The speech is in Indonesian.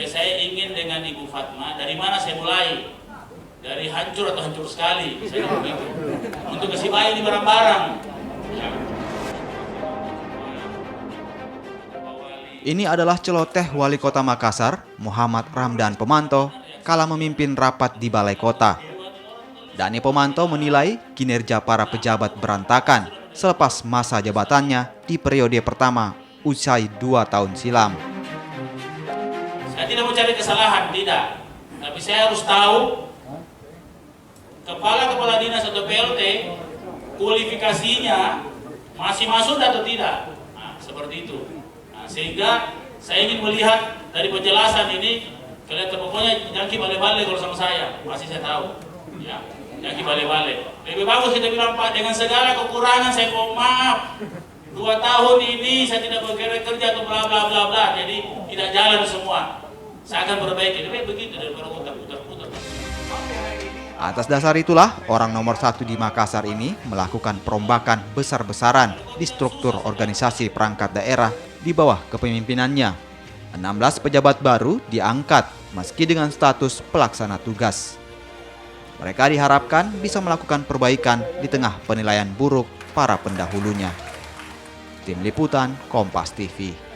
Saya ingin dengan Ibu Fatma, dari mana saya mulai? Dari hancur atau hancur sekali, saya begitu. Untuk kasih bayi ini barang-barang. Ini adalah celoteh Wali Kota Makassar, Muhammad Ramdan Pemanto, kala memimpin rapat di Balai Kota. Dani Pemanto menilai kinerja para pejabat berantakan selepas masa jabatannya di periode pertama usai 2 tahun silam. Saya tidak mau cari kesalahan, tidak. Tapi saya harus tahu kepala-kepala dinas atau PLT kualifikasinya masih masuk atau tidak. Nah, seperti itu. Sehingga saya ingin melihat dari penjelasan ini, kelihatan pokoknya jangan balik-balik kalau sama saya, masih saya tahu, ya, jangan balik-balik. Lebih bagus kita bilang, Pak, dengan segala kekurangan saya mohon maaf, 2 tahun ini saya tidak bekerja atau bla bla bla bla, jadi tidak jalan semua. Saya akan perbaiki, lebih begitu daripada putar-putar. Atas dasar itulah orang nomor 1 di Makassar ini melakukan perombakan besar-besaran di struktur organisasi perangkat daerah di bawah kepemimpinannya. 16 pejabat baru diangkat meski dengan status pelaksana tugas. Mereka diharapkan bisa melakukan perbaikan di tengah penilaian buruk para pendahulunya. Tim Liputan Kompas TV.